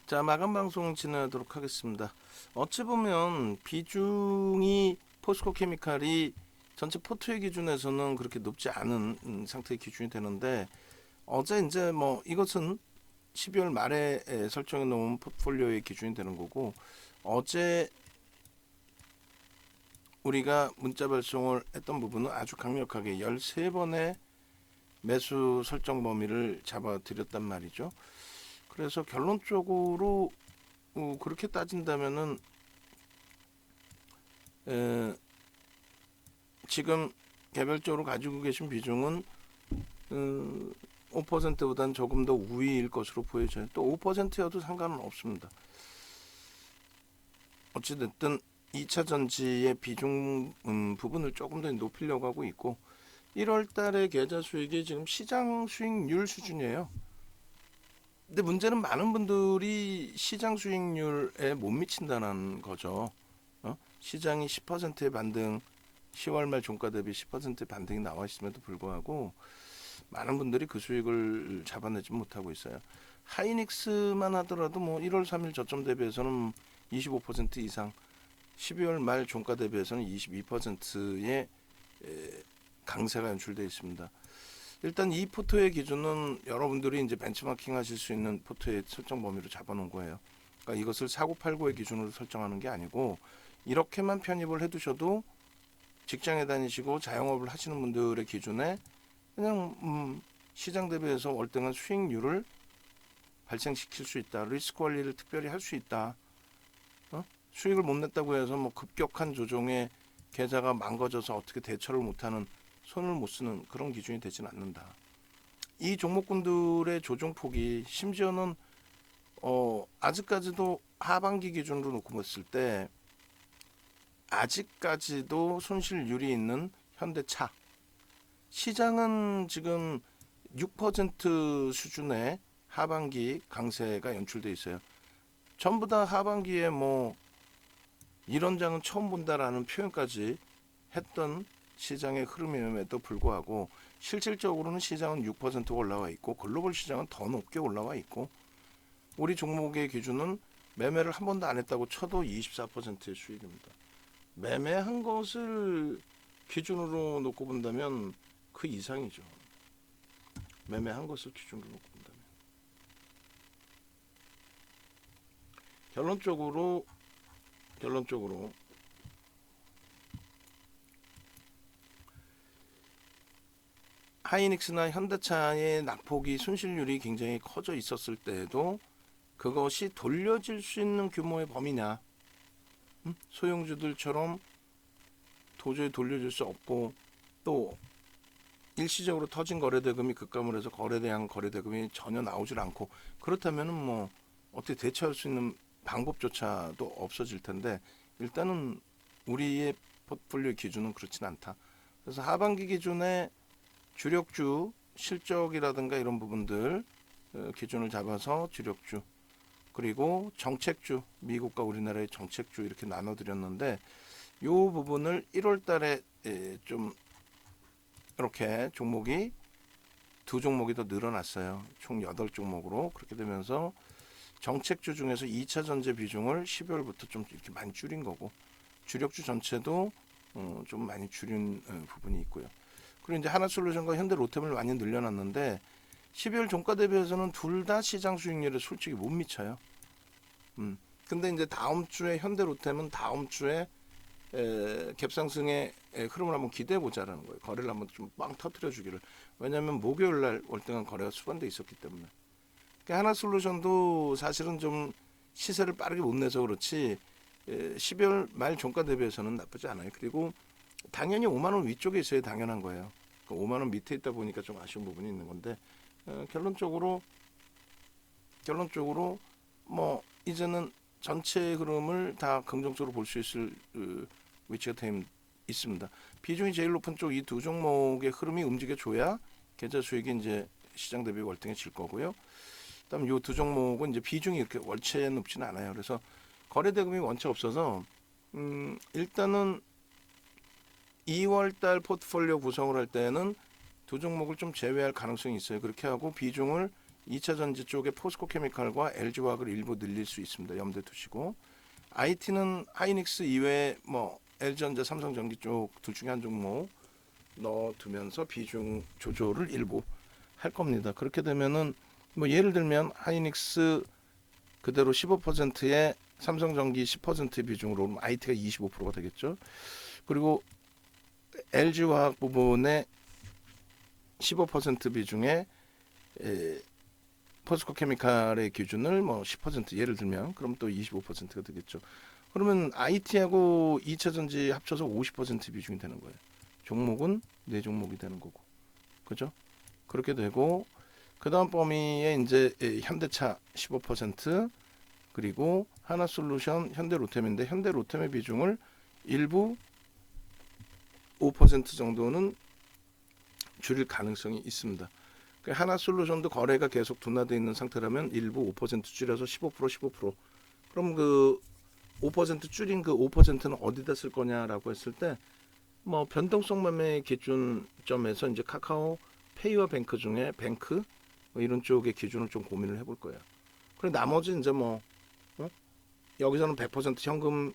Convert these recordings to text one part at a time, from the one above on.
자, 마감 방송 진행하도록 하겠습니다. 어찌 보면 비중이 포스코 케미칼이 전체 포트의 기준에서는 그렇게 높지 않은 상태의 기준이 되는데, 어제 이제 뭐 이것은 12월 말에 설정해 놓은 포트폴리오의 기준이 되는 거고, 어제 우리가 문자 발송을 했던 부분은 아주 강력하게 13번의 매수 설정 범위를 잡아 드렸단 말이죠. 그래서 결론적으로 그렇게 따진다면은 지금 개별적으로 가지고 계신 비중은 5%보다는 조금 더 우위일 것으로 보여져요. 또 5%여도 상관은 없습니다. 어찌됐든 2차 전지의 비중 부분을 조금 더 높이려고 하고 있고, 1월 달에 계좌 수익이 지금 시장 수익률 수준이에요. 근데 문제는 많은 분들이 시장 수익률에 못 미친다는 거죠. 시장이 10%의 반등, 10월 말 종가 대비 10%의 반등이 나와 있음에도 불구하고 많은 분들이 그 수익을 잡아내지 못하고 있어요. 하이닉스만 하더라도 뭐 1월 3일 저점 대비해서는 25% 이상, 12월 말 종가 대비해서는 22%의 강세가 연출되어 있습니다. 일단 이 포트의 기준은 여러분들이 이제 벤치마킹 하실 수 있는 포트의 설정 범위로 잡아놓은 거예요. 그러니까 이것을 사고 팔고의 기준으로 설정하는 게 아니고, 이렇게만 편입을 해두셔도 직장에 다니시고 자영업을 하시는 분들의 기준에 그냥 시장 대비해서 월등한 수익률을 발생시킬 수 있다. 리스크 관리를 특별히 할 수 있다. 수익을 못 냈다고 해서 뭐 급격한 조정에 계좌가 망가져서 어떻게 대처를 못하는, 손을 못 쓰는 그런 기준이 되지는 않는다. 이 종목군들의 조정폭이 심지어는 아직까지도 하반기 기준으로 놓고 봤을 때 아직까지도 손실률이 있는 현대차, 시장은 지금 6% 수준의 하반기 강세가 연출돼 있어요. 전부 다 하반기에 뭐 이런 장은 처음 본다라는 표현까지 했던 시장의 흐름임에도 불구하고 실질적으로는 시장은 6% 올라와 있고 글로벌 시장은 더 높게 올라와 있고, 우리 종목의 기준은 매매를 한 번도 안 했다고 쳐도 24%의 수익입니다. 매매한 것을 기준으로 놓고 본다면 그 이상이죠. 매매한 것을 기준으로 놓고 본다면. 결론적으로 하이닉스나 현대차의 낙폭이 손실률이 굉장히 커져 있었을 때에도 그것이 돌려질 수 있는 규모의 범위냐, 소형주들처럼 도저히 돌려줄 수 없고, 또 일시적으로 터진 거래대금이 급감을 해서 거래대금이 전혀 나오질 않고, 그렇다면은 뭐 어떻게 대처할 수 있는 방법조차도 없어질 텐데, 일단은 우리의 포트폴리오 기준은 그렇진 않다. 그래서 하반기 기준에 주력주 실적이라든가 이런 부분들 기준을 잡아서 주력주, 그리고 정책주, 미국과 우리나라의 정책주 이렇게 나눠드렸는데, 이 부분을 1월 달에 좀 이렇게 종목이 두 종목이 더 늘어났어요. 총 8종목으로. 그렇게 되면서 정책주 중에서 2차 전지 비중을 12월부터 좀 이렇게 많이 줄인 거고, 주력주 전체도 좀 많이 줄인 부분이 있고요. 그리고 이제 하나솔루션과 현대로템을 많이 늘려놨는데 12월 종가 대비해서는 둘 다 시장 수익률에 솔직히 못 미쳐요. 근데 이제 다음 주에 현대로템은 다음 주에 갭상승의 흐름을 한번 기대해 보자라는 거예요. 거래를 한번 좀 빵 터뜨려 주기를. 왜냐하면 목요일 날 월등한 거래가 수반돼 있었기 때문에. 그러니까 하나솔루션도 사실은 좀 시세를 빠르게 못 내서 그렇지 12월 말 종가 대비해서는 나쁘지 않아요. 그리고 당연히 5만 원 위쪽에 있어야 당연한 거예요. 5만 원 밑에 있다 보니까 좀 아쉬운 부분이 있는 건데, 결론적으로 뭐 이제는 전체 흐름을 다 긍정적으로 볼 수 있을 위치가 돼 있습니다. 비중이 제일 높은 쪽 이 두 종목의 흐름이 움직여줘야 계좌 수익이 이제 시장 대비 월등해질 거고요. 그다음 이 두 종목은 이제 비중이 이렇게 월체에 높지는 않아요. 그래서 거래 대금이 원체 없어서 일단은 2월 달 포트폴리오 구성을 할 때는 두 종목을 좀 제외할 가능성이 있어요. 그렇게 하고 비중을 2차 전지 쪽에 포스코 케미칼과 LG화학을 일부 늘릴 수 있습니다. 염두에 두시고 IT는 하이닉스 이외에 뭐 LG전자, 삼성전기 쪽 둘 중에 한 종목 넣어두면서 비중 조절을 일부 할 겁니다. 그렇게 되면은 뭐 예를 들면 하이닉스 그대로 15%에 삼성전기 10% 비중으로 오르면 IT가 25%가 되겠죠. 그리고 LG화학 부분에 15% 비중에 포스코 케미칼의 기준을 뭐 10% 예를 들면 그럼 또 25%가 되겠죠. 그러면 IT하고 2차 전지 합쳐서 50% 비중이 되는 거예요. 종목은 네 종목이 되는 거고, 그죠? 그렇게 되고 그 다음 범위에 이제 현대차 15% 그리고 하나솔루션, 현대로템인데 현대로템의 비중을 일부 5% 정도는 줄일 가능성이 있습니다. 하나솔루션도 거래가 계속 둔화되어 있는 상태라면 일부 5% 줄여서 15%. 그럼 그 5% 줄인 그 5%는 어디다 쓸 거냐라고 했을 때 뭐 변동성 매매 기준점에서 이제 카카오 페이와 뱅크 중에 뱅크 뭐 이런 쪽의 기준을 좀 고민을 해볼 거예요. 그리고 나머지 이제 뭐 여기서는 100% 현금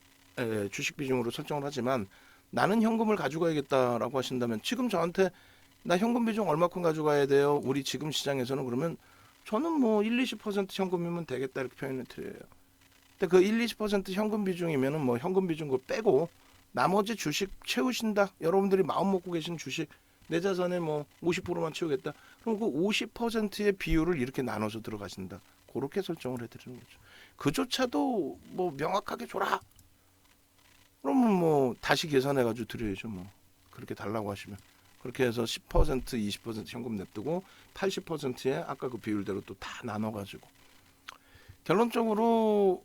주식 비중으로 설정을 하지만 나는 현금을 가져가야겠다라고 하신다면 지금 저한테 나 현금 비중 얼마큼 가져가야 돼요? 우리 지금 시장에서는 그러면 저는 뭐 1, 20% 현금이면 되겠다 이렇게 표현을 드려요. 근데 그 1, 20% 현금 비중이면은 뭐 현금 비중 거 빼고 나머지 주식 채우신다. 여러분들이 마음 먹고 계신 주식 내 자산의 뭐 50%만 채우겠다. 그럼 그 50%의 비율을 이렇게 나눠서 들어가신다. 그렇게 설정을 해드리는 거죠. 그조차도 뭐 명확하게 줘라. 그러면 뭐 다시 계산해가지고 드려야죠. 뭐 그렇게 달라고 하시면 그렇게 해서 10%, 20% 현금 냅두고 80%에 아까 그 비율대로 또 다 나눠가지고 결론적으로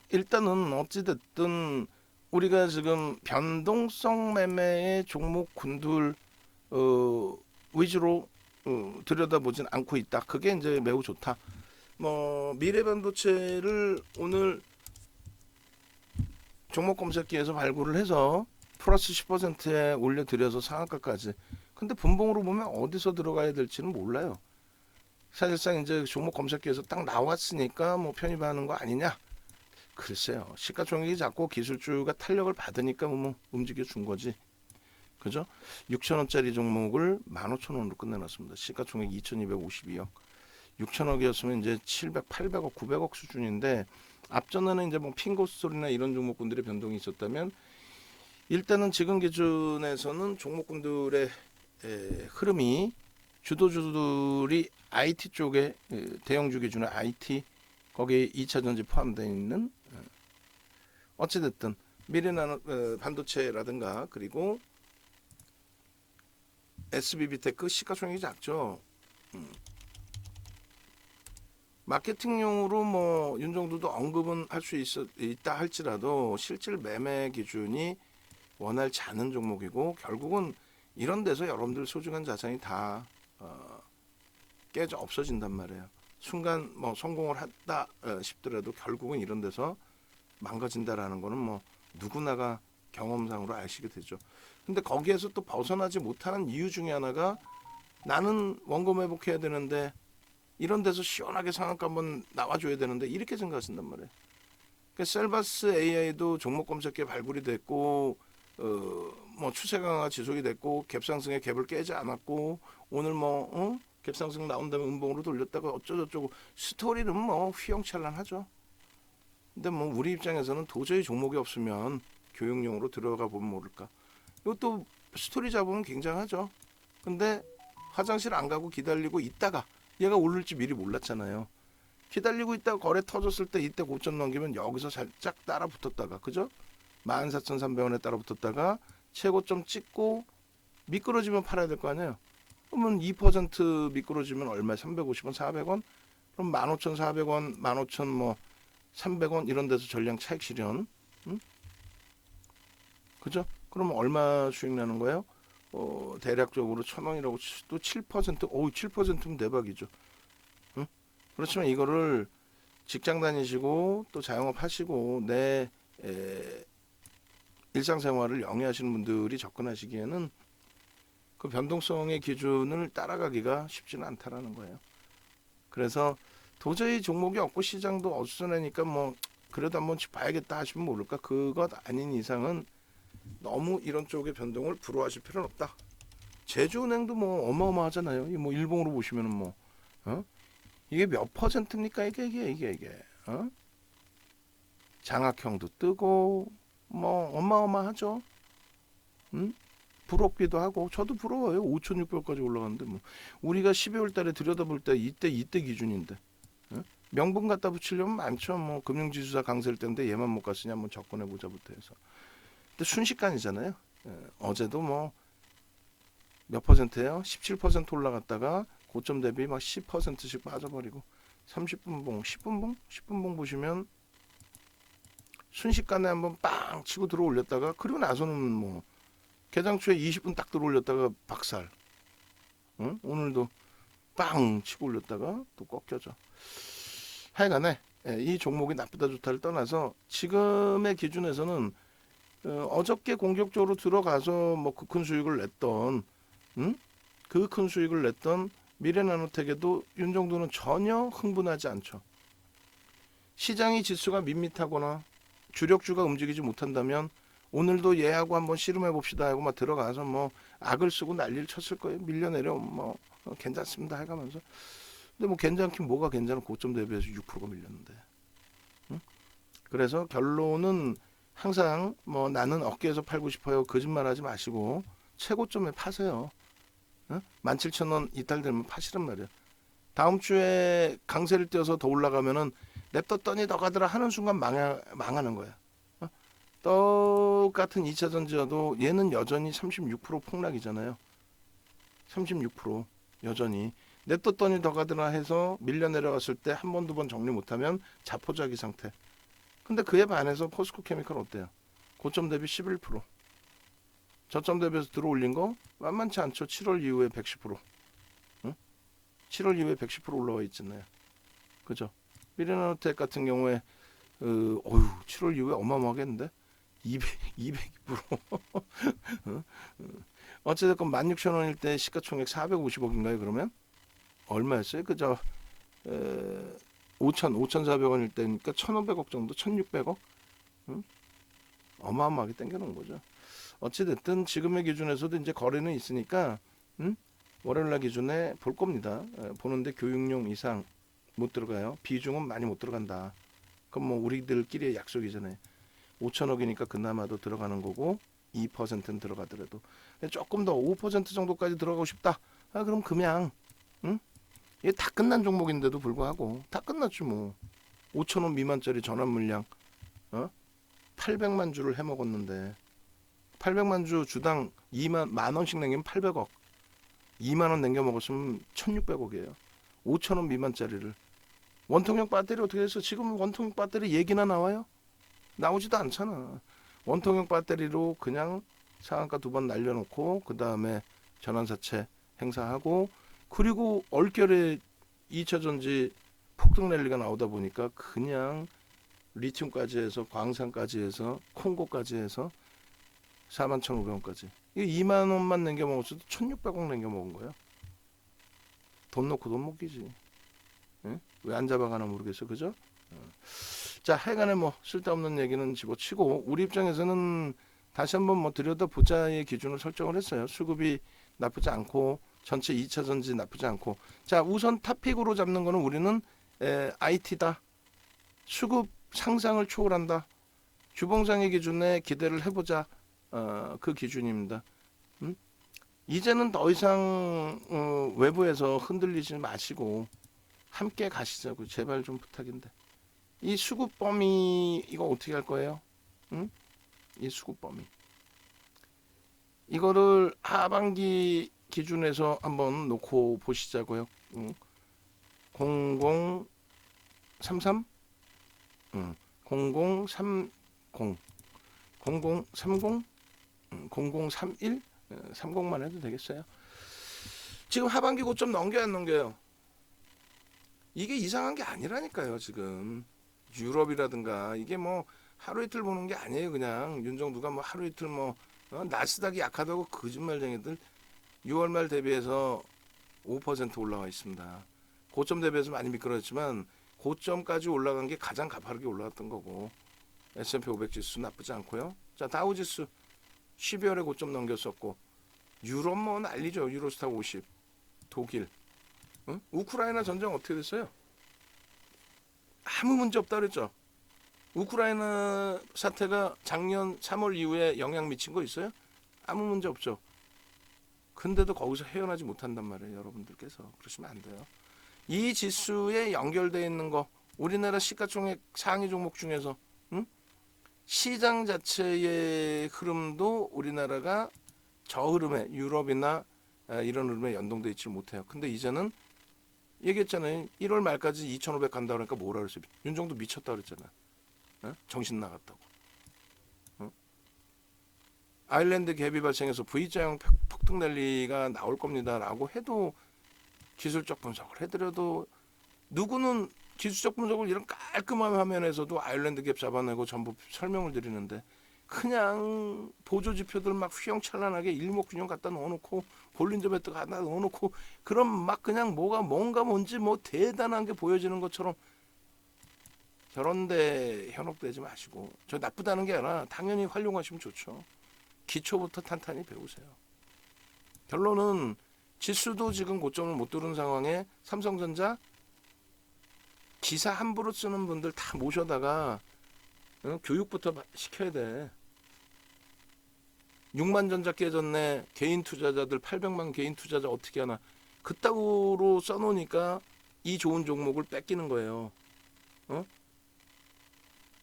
일단은 어찌됐든 우리가 지금 변동성 매매의 종목 군들 위주로 들여다보진 않고 있다. 그게 이제 매우 좋다. 뭐 미래반도체를 오늘 종목 검색기에서 발굴을 해서 플러스 10%에 올려드려서 상한가까지. 근데 분봉으로 보면 어디서 들어가야 될지는 몰라요. 사실상 이제 종목 검색기에서 딱 나왔으니까 뭐 편입하는 거 아니냐? 글쎄요. 시가총액이 작고 기술주가 탄력을 받으니까 뭐 움직여 준 거지. 그죠? 6천원짜리 종목을 15,000원으로 끝내놨습니다. 시가총액 2,252억. 6천억이었으면 이제 700, 800억, 900억 수준인데 앞전에는 이제 뭐 핑거스토리나 이런 종목군들의 변동이 있었다면 일단은 지금 기준에서는 종목군들의 흐름이 주도주들이 IT 쪽에 대형주 기준의 IT 거기에 2차 전지 포함되어 있는 어찌됐든 미래나노 반도체라든가 그리고 SBB테크 시가총액이 작죠. 마케팅용으로 뭐 윤정도도 언급은 할 수 있다 할지라도 실질 매매 기준이 원활치 않은 종목이고 결국은 이런 데서 여러분들 소중한 자산이 다 깨져 없어진단 말이에요. 순간 뭐 성공을 했다 싶더라도 결국은 이런 데서 망가진다라는 거는 뭐 누구나가 경험상으로 아시게 되죠. 근데 거기에서 또 벗어나지 못하는 이유 중에 하나가 나는 원금 회복해야 되는데 이런 데서 시원하게 상한가 한번 나와줘야 되는데 이렇게 생각하신단 말이에요. 그러니까 셀바스 AI도 종목 검색기에 발굴이 됐고 뭐 추세 강화 지속이 됐고 갭상승에 갭을 깨지 않았고 오늘 뭐 갭상승 나온 다음에 음봉으로 돌렸다가 어쩌고저쩌고 스토리는 뭐 휘영찬란하죠. 근데 뭐 우리 입장에서는 도저히 종목이 없으면 교육용으로 들어가 보면 모를까. 이것도 스토리 잡으면 굉장하죠. 근데 화장실 안 가고 기다리고 있다가 얘가 오를지 미리 몰랐잖아요. 기다리고 있다가 거래 터졌을 때 이때 고점 넘기면 여기서 살짝 따라 붙었다가 그죠? 14,300원에 따라 붙었다가 최고점 찍고 미끄러지면 팔아야 될 거 아니에요. 그러면 2% 미끄러지면 얼마에 350원, 400원? 그럼 15,400원, 15,000 뭐 300원 이런 데서 전량 차익 실현. 응? 그죠? 그러면 얼마 수익 나는 거예요? 대략적으로 1,000원이라고 또 7%, 7%면 대박이죠. 응? 그렇지만 이거를 직장 다니시고 또 자영업 하시고 내 일상생활을 영위하시는 분들이 접근하시기에는 그 변동성의 기준을 따라가기가 쉽지는 않다라는 거예요. 그래서 도저히 종목이 없고 시장도 어수선하니까 뭐 그래도 한 번씩 봐야겠다 하시면 모를까. 그것 아닌 이상은 너무 이런 쪽의 변동을 불허하실 필요는 없다. 제주은행도 뭐 어마어마하잖아요. 뭐 일봉으로 보시면은 뭐 어? 이게 몇 퍼센트입니까? 이게 장학형도 뜨고 뭐 어마어마하죠. 음? 부럽기도 하고 저도 부러워요. 5,600까지 올라갔는데 뭐 우리가 12월 달에 들여다볼 때 이때 기준인데 명분 갖다 붙이려면 많죠. 뭐 금융지수사 강세일 때인데 얘만 못 갔으니 한번 접근해 보자부터 해서. 근데 순식간이잖아요. 어제도 뭐 몇 퍼센트예요? 17% 올라갔다가 고점 대비 막 10%씩 빠져버리고 30분 봉, 10분 봉, 10분 봉 보시면 순식간에 한번 빵 치고 들어 올렸다가 그리고 나서는 뭐 개장 초에 20분 딱 들어 올렸다가 박살. 응? 오늘도 빵 치고 올렸다가 또 꺾여져. 하여간에 이 종목이 나쁘다 좋다를 떠나서 지금의 기준에서는 어저께 공격적으로 들어가서 뭐 그 큰 수익을 냈던 그 큰 수익을 냈던 미래나노텍에도 윤 정도는 전혀 흥분하지 않죠. 시장이 지수가 밋밋하거나 주력주가 움직이지 못한다면 오늘도 얘하고 한번 씨름해 봅시다 하고 막 들어가서 뭐 악을 쓰고 난리를 쳤을 거예요. 밀려내려 뭐 괜찮습니다 해가면서. 근데 뭐 괜찮긴 뭐가 괜찮아. 고점 대비해서 6%가 밀렸는데. 응? 그래서 결론은 항상 뭐 나는 어깨에서 팔고 싶어요. 거짓말하지 마시고 최고점에 파세요. 17,000원 이탈되면 파시란 말이야. 다음 주에 강세를 띄어서 더 올라가면은 냅뒀더니 더 가더라 하는 순간 망하는 거야. 똑같은 2차 전지여도 얘는 여전히 36% 폭락이잖아요. 36% 여전히 냅뒀더니 더 가더라 해서 밀려 내려갔을 때 한 번 두 번 정리 못하면 자포자기 상태. 근데 그에 반해서 포스코 케미칼 어때요? 고점 대비 11%. 저점 대비해서 들어올린 거 만만치 않죠. 7월 이후에 110%. 응? 7월 이후에 110% 올라와 있잖아요. 그죠? 미래나노텍 같은 경우에 7월 이후에 어마어마하겠는데? 200%. 어찌됐건 16,000원일 때 시가총액 450억인가요? 그러면? 얼마였어요? 그저 5,400원일 때니까 1,500억 정도? 1,600억? 응? 어마어마하게 땡겨놓은 거죠. 어찌됐든 지금의 기준에서도 이제 거래는 있으니까 월요일날 기준에 볼 겁니다. 보는데 교육용 이상 못 들어가요. 비중은 많이 못 들어간다. 그럼 뭐 우리들끼리의 약속이잖아요. 5천억이니까 그나마도 들어가는 거고 2%는 들어가더라도 조금 더 5% 정도까지 들어가고 싶다. 그럼 그냥 이게 다 끝난 종목인데도 불구하고 다 끝났지 뭐. 5천원 미만짜리 전환 물량 800만 주를 해먹었는데 800만 주 주당 2만 원씩 남기면 800억. 2만 원 남겨 먹었으면 1,600억이에요. 5천 원 미만짜리를. 원통형 배터리 어떻게 해서 지금 원통형 배터리 얘기나 나와요? 나오지도 않잖아. 원통형 배터리로 그냥 상한가 2번 날려놓고 그 다음에 전환사채 행사하고 그리고 얼결에 2차 전지 폭등 랠리가 나오다 보니까 그냥 리튬까지 해서 광산까지 해서 콩고까지 해서 41,500원까지. 이거 2만 원만 남겨 먹었어도 1,600원 남겨 먹은 거야. 돈 놓고 돈 먹기지. 왜 안 잡아가나 모르겠어. 그죠? 자, 하여간에 뭐 쓸데없는 얘기는 집어치고 우리 입장에서는 다시 한번 뭐 들여다보자의 기준을 설정을 했어요. 수급이 나쁘지 않고 전체 2차 전지 나쁘지 않고. 자, 우선 탑픽으로 잡는 거는 우리는 IT다. 수급 상상을 초월한다. 주봉장의 기준에 기대를 해보자. 그 기준입니다. 이제는 더 이상 외부에서 흔들리지 마시고 함께 가시자고 제발 좀 부탁인데 이 수급 범위 이거 어떻게 할 거예요? 이 수급 범위 이거를 하반기 기준에서 한번 놓고 보시자고요. 0033 0030 0030 0031 30만 해도 되겠어요. 지금 하반기 고점 넘겨야 안 넘겨요? 이게 이상한 게 아니라니까요. 지금 유럽이라든가 이게 뭐 하루 이틀 보는 게 아니에요. 그냥 윤정두가 뭐 하루 이틀 뭐 나스닥이 약하다고 거짓말쟁이들 6월 말 대비해서 5% 올라와 있습니다. 고점 대비해서 많이 미끄러졌지만 고점까지 올라간 게 가장 가파르게 올라갔던 거고 S&P 500 지수 나쁘지 않고요. 자, 다우 지수 12월에 고점 넘겼었고 유럽 뭐 난리죠. 유로스타 50, 독일, 응? 우크라이나 전쟁 어떻게 됐어요? 아무 문제 없다 그랬죠. 우크라이나 사태가 작년 3월 이후에 영향 미친 거 있어요? 아무 문제 없죠. 근데도 거기서 헤어나지 못한단 말이에요. 여러분들께서 그러시면 안 돼요. 이 지수에 연결되어 있는 거 우리나라 시가총액 상위 종목 중에서 시장 자체의 흐름도 우리나라가 저 흐름에 유럽이나 이런 흐름에 연동돼 있지 못해요. 근데 이제는 얘기했잖아요. 1월 말까지 2,500 간다 그러니까 뭐라 그랬어요? 윤정도 미쳤다 그랬잖아. 정신 나갔다고. 아일랜드 갭이 발생해서 V자형 폭등 랠리가 나올 겁니다라고 해도 기술적 분석을 해드려도 누구는 기술적 분석을 이런 깔끔한 화면에서도 아일랜드 갭 잡아내고 전부 설명을 드리는데 그냥 보조 지표들 막 휘영찬란하게 일목균형 갖다 넣어놓고 볼린저 배트 갖다 넣어놓고 그럼 막 그냥 뭔가 뭔지 뭐 대단한 게 보여지는 것처럼 저런데 현혹되지 마시고 저 나쁘다는 게 아니라 당연히 활용하시면 좋죠. 기초부터 탄탄히 배우세요. 결론은 지수도 지금 고점을 못 뚫은 상황에 삼성전자 기사 함부로 쓰는 분들 다 모셔다가 교육부터 시켜야 돼. 6만 전자 깨졌네. 개인 투자자들 800만 개인 투자자 어떻게 하나. 그따구로 써놓으니까 이 좋은 종목을 뺏기는 거예요.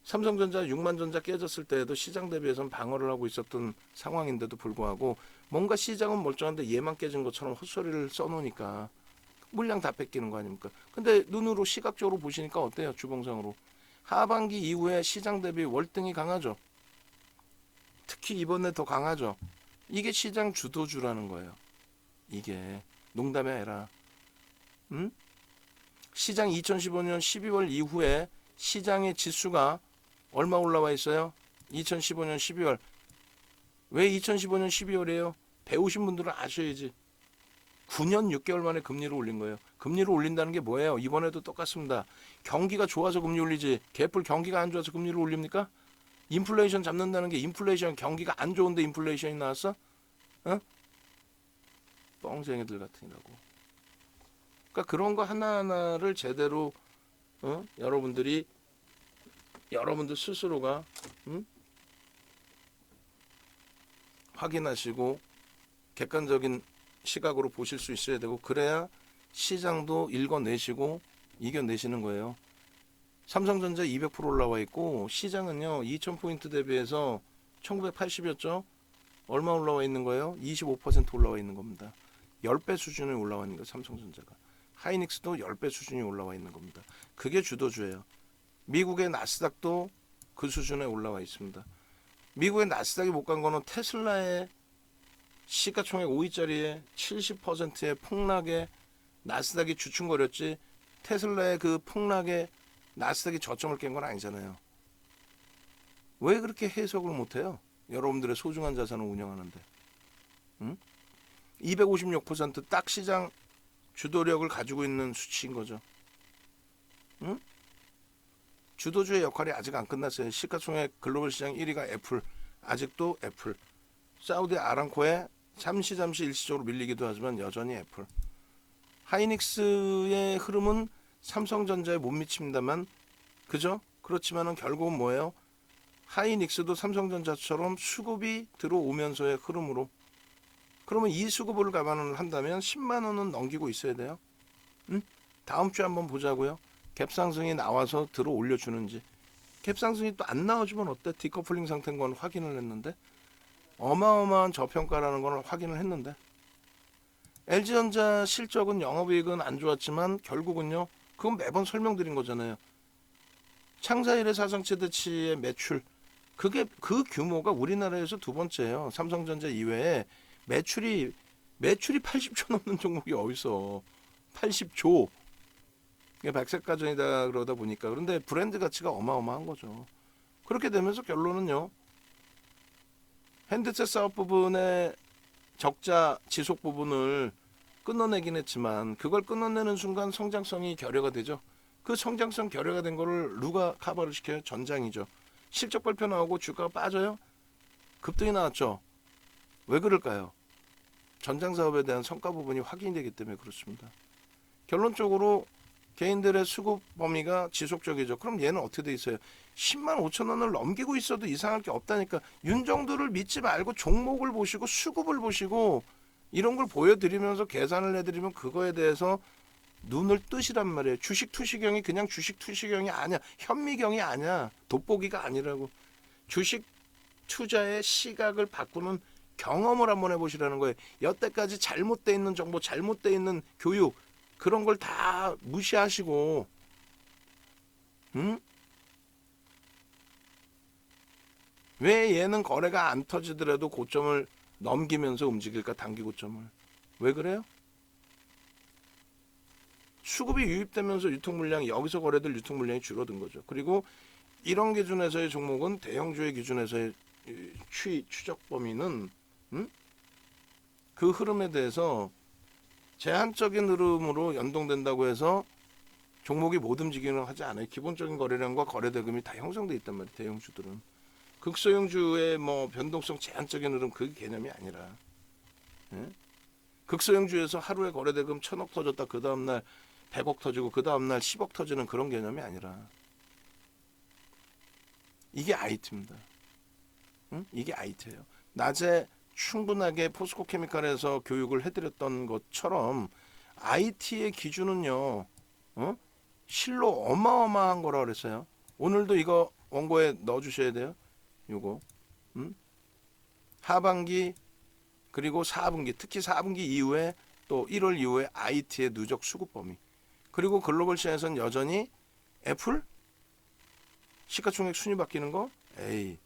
삼성전자 6만 전자 깨졌을 때에도 시장 대비해서는 방어를 하고 있었던 상황인데도 불구하고 뭔가 시장은 멀쩡한데 얘만 깨진 것처럼 헛소리를 써놓으니까 물량 다 뺏기는 거 아닙니까? 근데 눈으로 시각적으로 보시니까 어때요? 주봉상으로. 하반기 이후에 시장 대비 월등히 강하죠. 특히 이번에 더 강하죠. 이게 시장 주도주라는 거예요. 이게 농담이 아니라 시장 2015년 12월 이후에 시장의 지수가 얼마 올라와 있어요? 2015년 12월. 왜 2015년 12월이에요? 배우신 분들은 아셔야지. 9년 6개월 만에 금리를 올린 거예요. 금리를 올린다는 게 뭐예요? 이번에도 똑같습니다. 경기가 좋아서 금리 올리지. 개뿔 경기가 안 좋아서 금리를 올립니까? 인플레이션 잡는다는 게 인플레이션 경기가 안 좋은데 인플레이션이 나왔어? 뻥쟁이들 같으라고. 그러니까 그런 거 하나하나를 제대로 여러분들 스스로가 확인하시고 객관적인 시각으로 보실 수 있어야 되고 그래야 시장도 읽어내시고 이겨내시는 거예요. 삼성전자 200% 올라와 있고 시장은요 2000포인트 대비해서 1980이었죠. 얼마 올라와 있는 거예요? 25% 올라와 있는 겁니다. 10배 수준에 올라와 있는 거예요. 삼성전자가. 하이닉스도 10배 수준이 올라와 있는 겁니다. 그게 주도주예요. 미국의 나스닥도 그 수준에 올라와 있습니다. 미국의 나스닥이 못 간 거는 테슬라의 시가총액 5위짜리에 70%의 폭락에 나스닥이 주춤거렸지 테슬라의 그 폭락에 나스닥이 저점을 깬 건 아니잖아요. 왜 그렇게 해석을 못해요? 여러분들의 소중한 자산을 운영하는데. 256%딱 시장 주도력을 가지고 있는 수치인 거죠. 주도주의 역할이 아직 안 끝났어요. 시가총액 글로벌 시장 1위가 애플. 아직도 애플. 사우디 아람코에 잠시 일시적으로 밀리기도 하지만 여전히 애플. 하이닉스의 흐름은 삼성전자에 못 미칩니다만 그죠? 그렇지만은 결국은 뭐예요? 하이닉스도 삼성전자처럼 수급이 들어오면서의 흐름으로 그러면 이 수급을 감안을 한다면 10만 원은 넘기고 있어야 돼요. 다음 주에 한번 보자고요. 갭상승이 나와서 들어 올려주는지. 갭상승이 또 안 나와주면 어때? 디커플링 상태인 건 확인을 했는데 어마어마한 저평가라는 걸 확인을 했는데 LG전자 실적은 영업이익은 안 좋았지만 결국은요. 그건 매번 설명드린 거잖아요. 창사 이래 사상 최대치의 매출 그게 그 규모가 우리나라에서 두 번째예요. 삼성전자 이외에 매출이 80조 넘는 종목이 어디서 80조 백색가전이다 그러다 보니까 그런데 브랜드 가치가 어마어마한 거죠. 그렇게 되면서 결론은요. 핸드셋 사업 부분의 적자 지속 부분을 끊어내긴 했지만 그걸 끊어내는 순간 성장성이 결여가 되죠. 그 성장성 결여가 된 거를 누가 커버를 시켜요? 전장이죠. 실적 발표 나오고 주가가 빠져요? 급등이 나왔죠. 왜 그럴까요? 전장 사업에 대한 성과 부분이 확인이 되기 때문에 그렇습니다. 결론적으로 개인들의 수급 범위가 지속적이죠. 그럼 얘는 어떻게 돼 있어요? 10만 5천 원을 넘기고 있어도 이상할 게 없다니까. 윤정도를 믿지 말고 종목을 보시고 수급을 보시고 이런 걸 보여드리면서 계산을 해드리면 그거에 대해서 눈을 뜨시란 말이에요. 주식 투시경이 그냥 주식 투시경이 아니야. 현미경이 아니야. 돋보기가 아니라고. 주식 투자의 시각을 바꾸는 경험을 한번 해보시라는 거예요. 여태까지 잘못되어 있는 정보, 잘못되어 있는 교육 그런 걸 다 무시하시고 응? 왜 얘는 거래가 안 터지더라도 고점을 넘기면서 움직일까? 단기 고점을. 왜 그래요? 수급이 유입되면서 유통 물량이 여기서 거래될 유통 물량이 줄어든 거죠. 그리고 이런 기준에서의 종목은 대형주의 기준에서의 추적 범위는 그 흐름에 대해서 제한적인 흐름으로 연동된다고 해서 종목이 못 움직이는 하지 않아요. 기본적인 거래량과 거래대금이 다 형성돼 있단 말이에요. 대형주들은. 극소형주의 뭐 변동성 제한적인 흐름 그 개념이 아니라 예? 극소형주에서 하루에 거래대금 1,000억 터졌다 그 다음날 100억 터지고 그 다음날 10억 터지는 그런 개념이 아니라 이게 IT입니다. 이게 IT예요. 낮에 충분하게 포스코 케미칼에서 교육을 해드렸던 것처럼 IT의 기준은요. 실로 어마어마한 거라 그랬어요. 오늘도 이거 원고에 넣어주셔야 돼요. 요거 하반기 그리고 4분기 특히 4분기 이후에 또 1월 이후에 IT의 누적 수급 범위 그리고 글로벌 시장에서는 여전히 애플 시가총액 순위 바뀌는 거 에이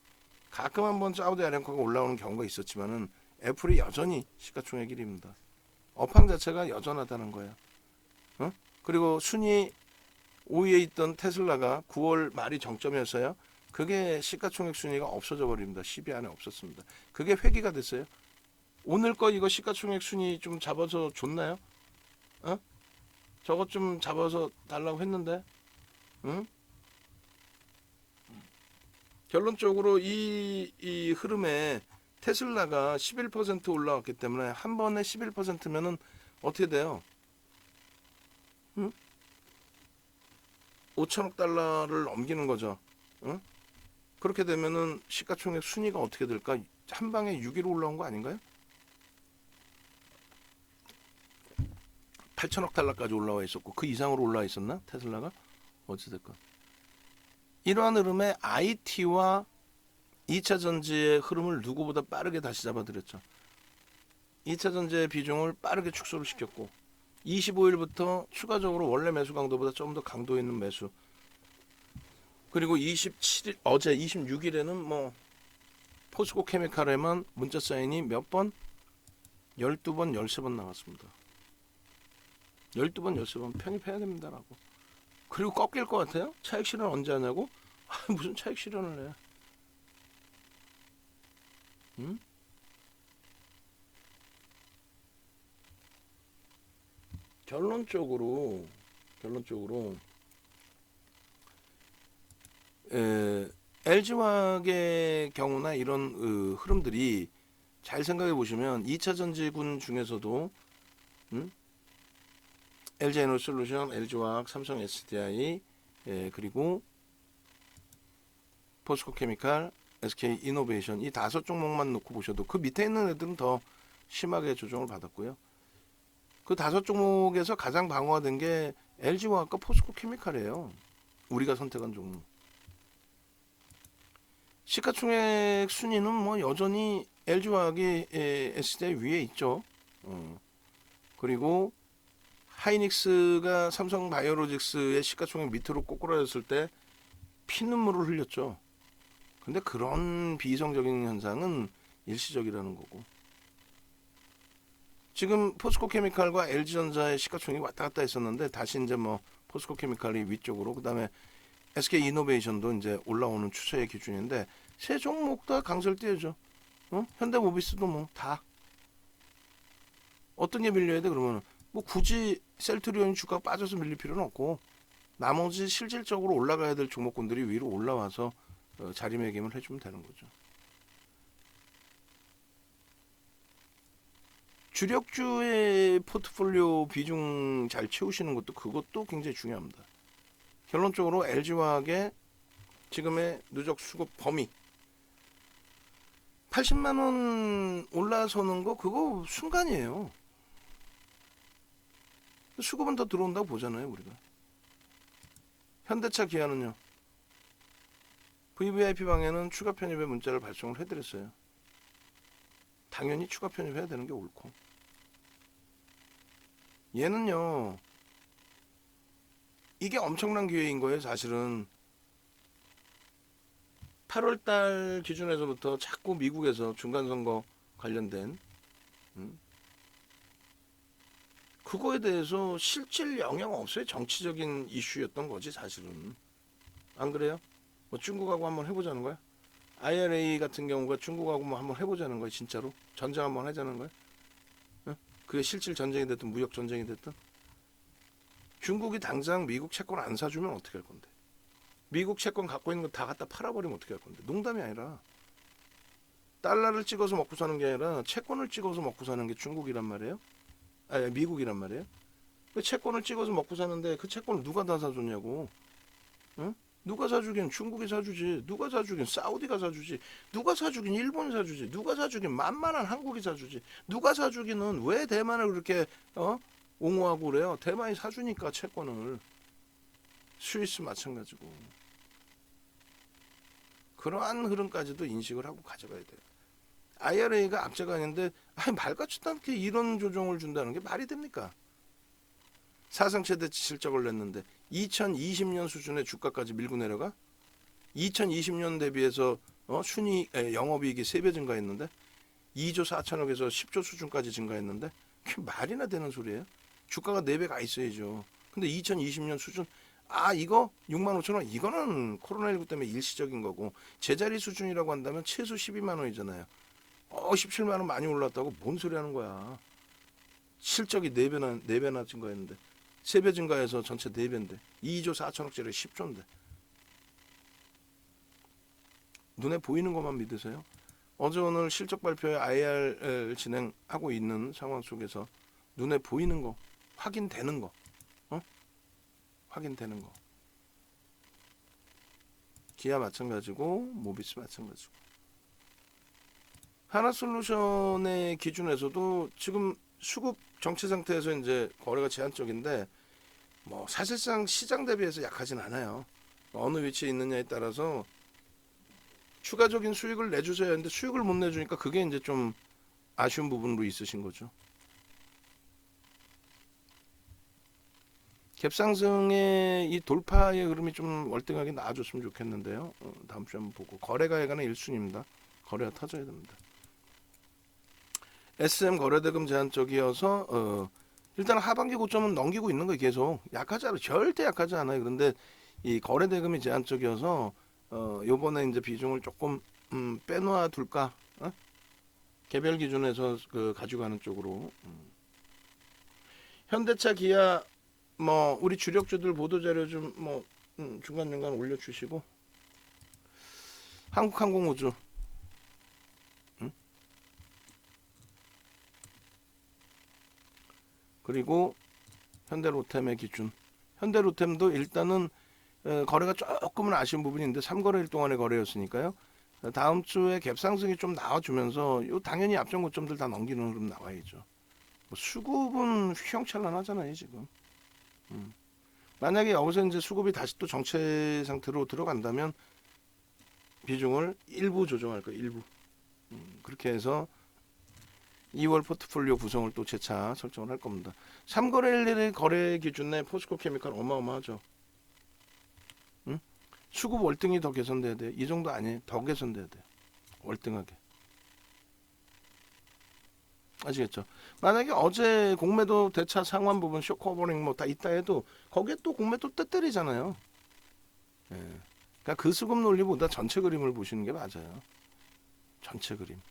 가끔 한번 사우디 아람코가 올라오는 경우가 있었지만은 애플이 여전히 시가총액 1위입니다. 업황 자체가 여전하다는 거예요. 그리고 순위 5위에 있던 테슬라가 9월 말이 정점이었어요. 그게 시가총액 순위가 없어져 버립니다. 10위 안에 없었습니다. 그게 회귀가 됐어요. 오늘 거 이거 시가총액 순위 좀 잡아서 줬나요? 저것 좀 잡아서 달라고 했는데, 응? 결론적으로 이 흐름에 테슬라가 11% 올라왔기 때문에 한 번에 11%면은 어떻게 돼요? 5천억 달러를 넘기는 거죠. 그렇게 되면은 시가총액 순위가 어떻게 될까? 한 방에 6위로 올라온 거 아닌가요? 8천억 달러까지 올라와 있었고 그 이상으로 올라와 있었나? 테슬라가? 어찌됐건. 이러한 흐름에 IT와 2차 전지의 흐름을 누구보다 빠르게 다시 잡아들였죠. 2차 전지의 비중을 빠르게 축소를 시켰고 25일부터 추가적으로 원래 매수 강도보다 좀 더 강도 있는 매수 그리고 27일 어제 26일에는 뭐 포스코 케미칼에만 문자 사인이 몇 번? 12번, 13번 나왔습니다. 12번, 13번 편입해야 됩니다라고. 그리고 꺾일 것 같아요? 차익 실현 언제 하냐고? 무슨 차익 실현을 해? 결론적으로 LG화학의 경우나 이런 흐름들이 잘 생각해 보시면 2차 전지군 중에서도 LG에너지솔루션, LG화학, 삼성 SDI 그리고 포스코케미칼, SK이노베이션 이 5종목만 놓고 보셔도 그 밑에 있는 애들은 더 심하게 조정을 받았고요. 그 5종목에서 가장 방어된 게 LG화학과 포스코케미칼이에요. 우리가 선택한 종목. 시가총액 순위는 뭐 여전히 LG화학이 SDI 위에 있죠. 그리고 하이닉스가 삼성바이오로직스의 시가총액 밑으로 꼬꾸라졌을 때 피눈물을 흘렸죠. 근데 그런 비이성적인 현상은 일시적이라는 거고. 지금 포스코케미칼과 LG전자의 시가총액이 왔다 갔다 했었는데 다시 이제 뭐 포스코케미칼이 위쪽으로 그다음에 SK이노베이션도 이제 올라오는 추세의 기준인데 세 종목 다 강세를 띄워줘. 현대모비스도 뭐 다 어떤 게 밀려야 돼 그러면 뭐 굳이 셀트리온 주가가 빠져서 밀릴 필요는 없고 나머지 실질적으로 올라가야 될 종목군들이 위로 올라와서 자리매김을 해주면 되는 거죠. 주력주의 포트폴리오 비중 잘 채우시는 것도 그것도 굉장히 중요합니다. 결론적으로 LG화학의 지금의 누적 수급 범위 80만 원 올라서는 거 그거 순간이에요. 수급은 더 들어온다고 보잖아요, 우리가. 현대차 기아는요. VVIP 방에는 추가 편입의 문자를 발송을 해드렸어요. 당연히 추가 편입해야 되는 게 옳고. 얘는요. 이게 엄청난 기회인 거예요, 사실은. 8월달 기준에서부터 자꾸 미국에서 중간선거 관련된 그거에 대해서 실질 영향 없어요. 정치적인 이슈였던 거지 사실은. 안 그래요? 뭐 중국하고 한번 해보자는 거야? IRA 같은 경우가 중국하고 뭐 한번 해보자는 거야 진짜로? 전쟁 한번 하자는 거야? 응? 그게 실질 전쟁이 됐든 무역 전쟁이 됐든 중국이 당장 미국 채권 안 사주면 어떻게 할 건데? 미국 채권 갖고 있는 거 다 갖다 팔아버리면 어떻게 할 건데? 농담이 아니라 달러를 찍어서 먹고 사는 게 아니라 채권을 찍어서 먹고 사는 게 중국이란 말이에요. 아니 미국이란 말이에요. 그 채권을 찍어서 먹고 사는데 그 채권을 누가 다 사줬냐고. 응? 누가 사주긴 중국이 사주지. 누가 사주긴 사우디가 사주지. 누가 사주긴 일본이 사주지. 누가 사주긴 만만한 한국이 사주지. 누가 사주기는 왜 대만을 그렇게 옹호하고 그래요. 대만이 사주니까 채권을. 스위스 마찬가지고. 그러한 흐름까지도 인식을 하고 가져가야 돼요. IRA가 악재가 아닌데 말 같지도 않게 이런 조정을 준다는 게 말이 됩니까? 사상 최대치 실적을 냈는데 2020년 수준의 주가까지 밀고 내려가? 2020년 대비해서 영업이익이 3배 증가했는데 2조 4천억에서 10조 수준까지 증가했는데 그게 말이나 되는 소리예요? 주가가 4배 가 있어야죠. 근데 2020년 수준 이거 6만 5천 원 이거는 코로나19 때문에 일시적인 거고 제자리 수준이라고 한다면 최소 12만 원이잖아요. 17만 원 많이 올랐다고 뭔 소리 하는 거야. 실적이 4배나 증가했는데 3배 증가해서 전체 4배인데 2조 4천억짜리 10조인데 눈에 보이는 것만 믿으세요. 어제 오늘 실적 발표에 IR 진행하고 있는 상황 속에서 눈에 보이는 거 확인되는 거 확인되는 거 기아 마찬가지고 모비스 마찬가지고 하나솔루션의 기준에서도 지금 수급 정체 상태에서 이제 거래가 제한적인데 뭐 사실상 시장 대비해서 약하진 않아요. 어느 위치에 있느냐에 따라서 추가적인 수익을 내주셔야 하는데 수익을 못 내주니까 그게 이제 좀 아쉬운 부분으로 있으신 거죠. 갭상승의 이 돌파의 흐름이 좀 월등하게 나아졌으면 좋겠는데요. 다음 주에 한번 보고 거래가에 관한 1순위입니다. 거래가 터져야 됩니다. SM 거래대금 제한적이어서 일단 하반기 고점은 넘기고 있는 거예요. 계속 약하지 않아요. 절대 약하지 않아요. 그런데 이 거래대금이 제한적이어서 요번에 이제 비중을 조금 빼놓아 둘까? 개별 기준에서 가져가는 쪽으로. 현대차, 기아 뭐 우리 주력주들 보도자료 좀 뭐 중간중간 올려주시고 한국항공우주 그리고 현대로템의 기준 현대로템도 일단은 거래가 조금은 아쉬운 부분이 있는데 3거래일 동안의 거래였으니까요. 다음 주에 갭상승이 좀 나와주면서 요 당연히 앞전 고점들 다 넘기는 흐름 나와야죠. 뭐 수급은 휘황찬란하잖아요 지금. 만약에 여기서 이제 수급이 다시 또 정체 상태로 들어간다면 비중을 일부 조정할 거예요. 일부. 그렇게 해서 2월 포트폴리오 구성을 또 재차 설정을 할 겁니다. 3거래일의 거래 기준 내 포스코 케미칼 어마어마하죠. 수급 월등히 더 개선돼야 돼요. 이 정도 아니에요. 더 개선돼야 돼요. 월등하게. 아시겠죠? 만약에 어제 공매도 대차 상환 부분 쇼커버링 뭐 다 있다 해도 거기에 또 공매도 뜨뜨리잖아요. 예. 그러니까 그 수급 논리보다 전체 그림을 보시는 게 맞아요. 전체 그림.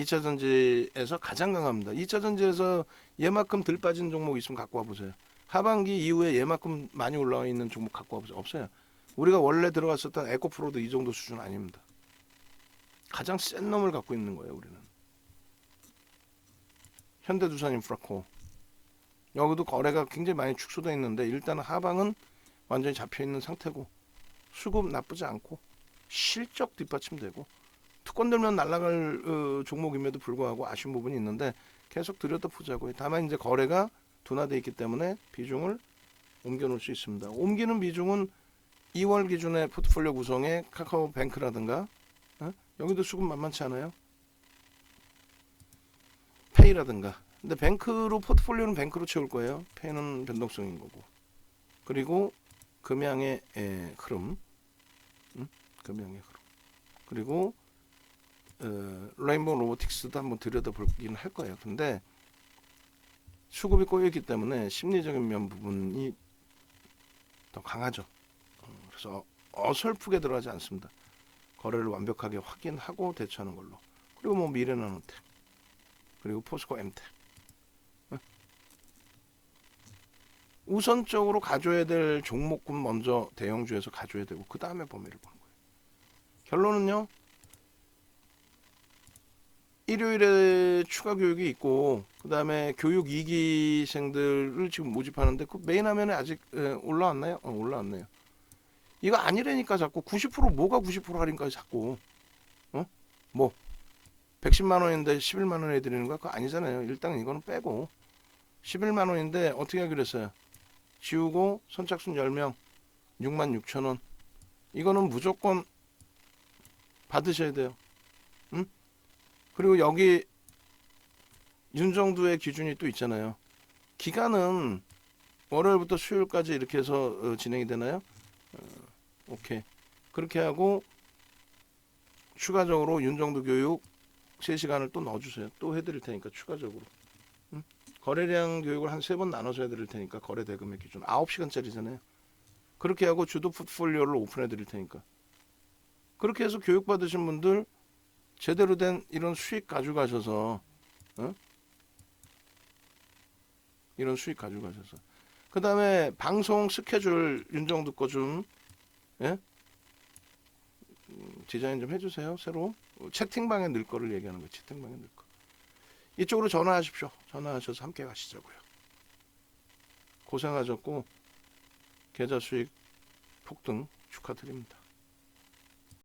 2차전지에서 가장 강합니다. 2차전지에서 얘만큼 들 빠진 종목 있으면 갖고 와보세요. 하반기 이후에 얘만큼 많이 올라와 있는 종목 갖고 와보세요. 없어요. 우리가 원래 들어갔었던 에코프로도 이 정도 수준 아닙니다. 가장 센 놈을 갖고 있는 거예요. 우리는. 현대두산인프라코. 여기도 거래가 굉장히 많이 축소되어 있는데 일단 하방은 완전히 잡혀있는 상태고 수급 나쁘지 않고 실적 뒷받침되고 특권 들면 날아갈 종목임에도 불구하고 아쉬운 부분이 있는데 계속 들여다보자고요. 다만 이제 거래가 둔화되어 있기 때문에 비중을 옮겨놓을 수 있습니다. 옮기는 비중은 2월 기준의 포트폴리오 구성에 카카오뱅크라든가 여기도 수급 만만치 않아요. 페이라든가. 근데 뱅크로 포트폴리오는 뱅크로 채울 거예요. 페이는 변동성인 거고. 그리고 금양의 흐름, 금양의 흐름. 그리고 레인보우 로보틱스도 한번 들여다보긴 할 거예요. 근데 수급이 꼬여있기 때문에 심리적인 면 부분이 더 강하죠. 그래서 어설프게 들어가지 않습니다. 거래를 완벽하게 확인하고 대처하는 걸로. 그리고 뭐 미래나노텍, 그리고 포스코 엠텍. 우선적으로 가져야 될 종목군 먼저 대형주에서 가져야 되고 그 다음에 범위를 보는 거예요. 결론은요. 일요일에 추가 교육이 있고 그 다음에 교육 2기생들을 지금 모집하는데 그 메인 화면에 아직 올라왔나요? 올라왔네요. 이거 아니라니까 자꾸 90% 뭐가 90% 할인까지 자꾸 뭐 110만 원인데 11만 원에 드리는 거야? 그거 아니잖아요. 일단 이거는 빼고 11만 원인데 어떻게 하기로 했어요? 지우고 선착순 10명 66,000원 이거는 무조건 받으셔야 돼요. 응? 그리고 여기 윤정두의 기준이 또 있잖아요. 기간은 월요일부터 수요일까지 이렇게 해서 진행이 되나요? 오케이. 그렇게 하고 추가적으로 윤정두 교육 3시간을 또 넣어주세요. 또 해드릴 테니까 추가적으로. 응? 거래량 교육을 한 3번 나눠서 해드릴 테니까 거래 대금의 기준 9시간짜리잖아요. 그렇게 하고 주도 포트폴리오를 오픈해드릴 테니까. 그렇게 해서 교육받으신 분들 제대로 된 이런 수익 가져가셔서 이런 수익 가져가셔서 그 다음에 방송 스케줄 윤정두 거 좀 디자인 좀 해주세요. 새로 채팅방에 넣을 거를 얘기하는 거예요. 채팅방에 넣을 거. 이쪽으로 전화하십시오. 전화하셔서 함께 가시자고요. 고생하셨고 계좌 수익 폭등 축하드립니다.